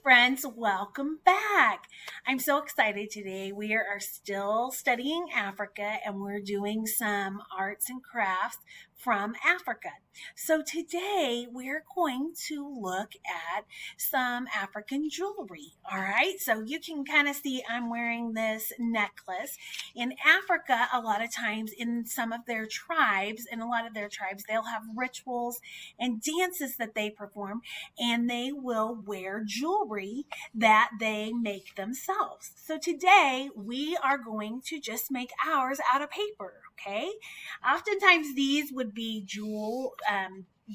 friends, welcome back. I'm so excited today. We are still studying Africa and we're doing some arts and crafts from Africa. So today we're going to look at some African jewelry. All right, so you can kind of see I'm wearing this necklace. In Africa, a lot of times in some of their tribes, they'll have rituals and dances that they perform, and they will wear jewelry that they make themselves. So today we are going to just make ours out of paper, okay? Oftentimes these would be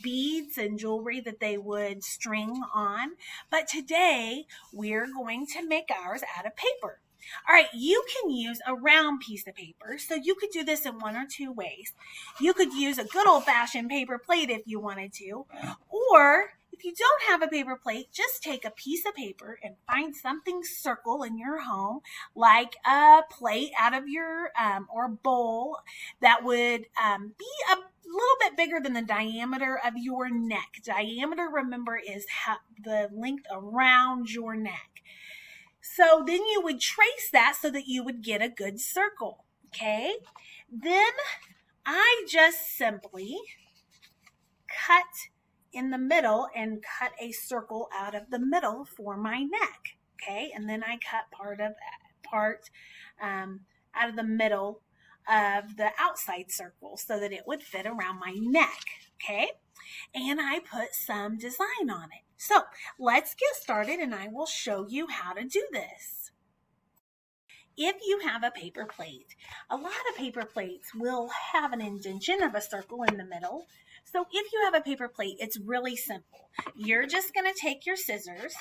beads and jewelry that they would string on, but today we're going to make ours out of paper. All right, you can use a round piece of paper. So you could do this in one or two ways. You could use a good old-fashioned paper plate if you wanted to, or if you don't have a paper plate, just take a piece of paper and find something circle in your home, like a plate out of your or bowl that would be a little bit bigger than the diameter of your neck. Diameter, remember, is the length around your neck. So then you would trace that so that you would get a good circle, okay? Then I just simply cut in the middle and cut a circle out of the middle for my neck, okay? And then I cut part out of the middle of the outside circle so that it would fit around my neck, okay? And I put some design on it. So let's get started and I will show you how to do this. If you have a paper plate, a lot of paper plates will have an indentation of a circle in the middle. So if you have a paper plate, it's really simple. You're just going to take your scissors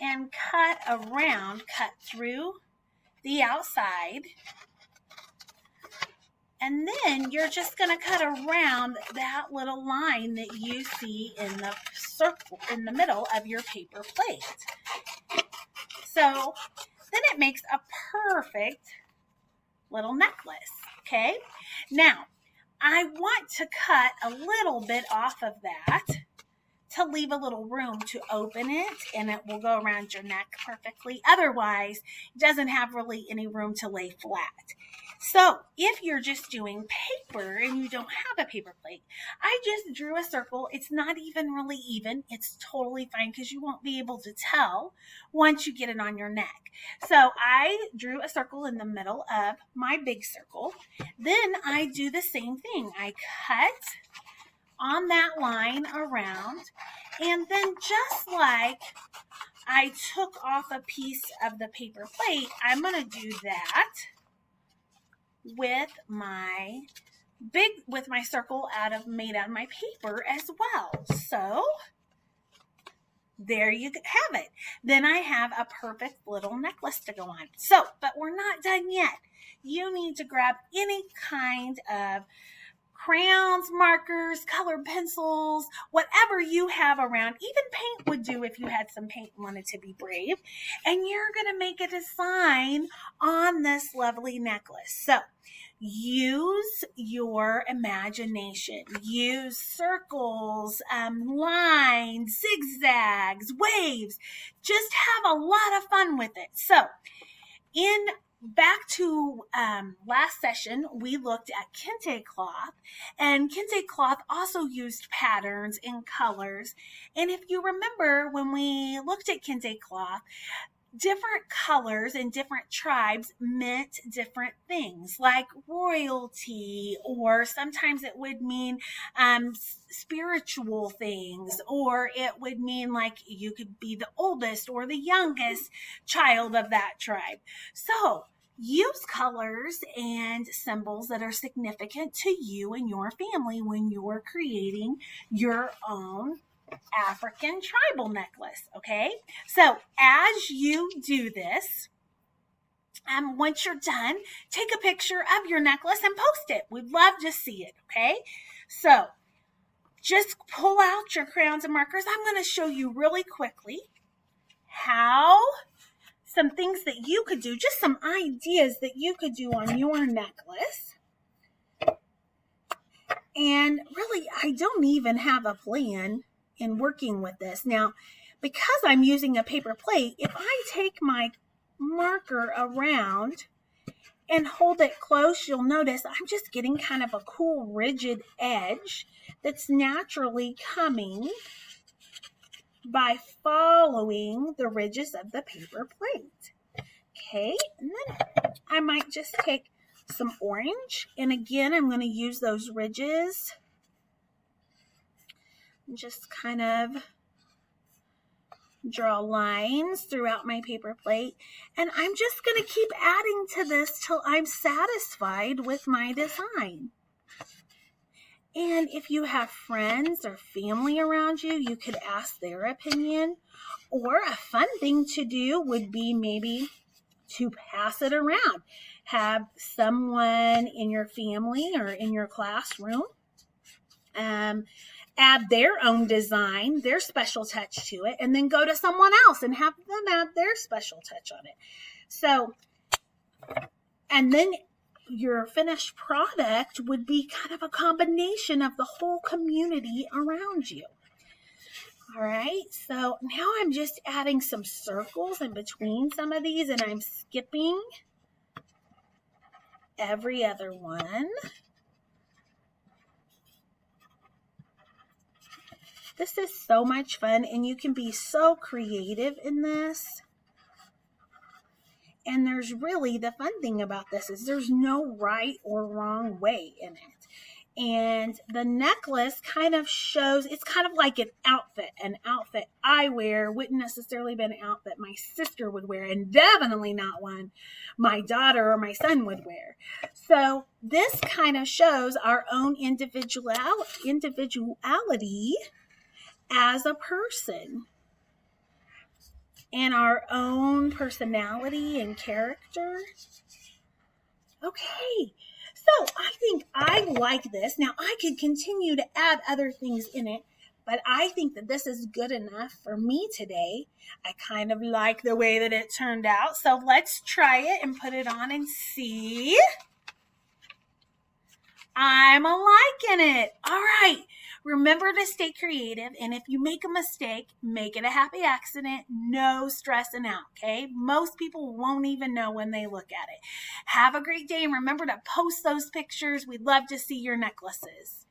and cut through the outside. And then you're just going to cut around that little line that you see in the circle in the middle of your paper plate. So then it makes a perfect little necklace, okay? Now, I want to cut a little bit off of that to leave a little room to open it, and it will go around your neck perfectly. Otherwise, it doesn't have really any room to lay flat. So if you're just doing paper and you don't have a paper plate, I just drew a circle. It's not even really even. It's totally fine because you won't be able to tell once you get it on your neck. So I drew a circle in the middle of my big circle. Then I do the same thing. I cut on that line around, and then just like I took off a piece of the paper plate, I'm going to do that with my circle made out of my paper as well. So there you have it. Then I have a perfect little necklace to go on. So, but we're not done yet. You need to grab any kind of crayons, markers, colored pencils, whatever you have around. Even paint would do if you had some paint and wanted to be brave. And you're going to make a design on this lovely necklace. So use your imagination. Use circles, lines, zigzags, waves. Just have a lot of fun with it. So back to last session, we looked at kente cloth, and kente cloth also used patterns and colors. And if you remember, when we looked at kente cloth, different colors in different tribes meant different things, like royalty, or sometimes it would mean spiritual things, or it would mean like you could be the oldest or the youngest child of that tribe. So use colors and symbols that are significant to you and your family when you're creating your own African tribal necklace, okay? So as you do this, once you're done, take a picture of your necklace and post it. We'd love to see it, okay? So just pull out your crayons and markers. I'm going to show you really quickly how some things that you could do, just some ideas that you could do on your necklace. And really, I don't even have a plan in working with this. Now, because I'm using a paper plate, if I take my marker around and hold it close, you'll notice I'm just getting kind of a cool rigid edge that's naturally coming by following the ridges of the paper plate. Okay, and then I might just take some orange, and again I'm going to use those ridges and just kind of draw lines throughout my paper plate, and I'm just going to keep adding to this till I'm satisfied with my design. And if you have friends or family around you, you could ask their opinion. Or a fun thing to do would be maybe to pass it around. Have someone in your family or in your classroom add their own design, their special touch to it, and then go to someone else and have them add their special touch on it. So, and then your finished product would be kind of a combination of the whole community around you. All right, so now I'm just adding some circles in between some of these, and I'm skipping every other one. This is so much fun, and you can be so creative in this. And there's really, the fun thing about this is there's no right or wrong way in it. And the necklace kind of shows, it's kind of like an outfit I wear wouldn't necessarily be an outfit my sister would wear, and definitely not one my daughter or my son would wear. So this kind of shows our own individuality as a person and our own personality and character. Okay, so I think I like this. Now I could continue to add other things in it, but I think that this is good enough for me today. I kind of like the way that it turned out. So let's try it and put it on and see. I'm liking it. All right. Remember to stay creative, and if you make a mistake, make it a happy accident. No stressing out, okay? Most people won't even know when they look at it. Have a great day, and remember to post those pictures. We'd love to see your necklaces.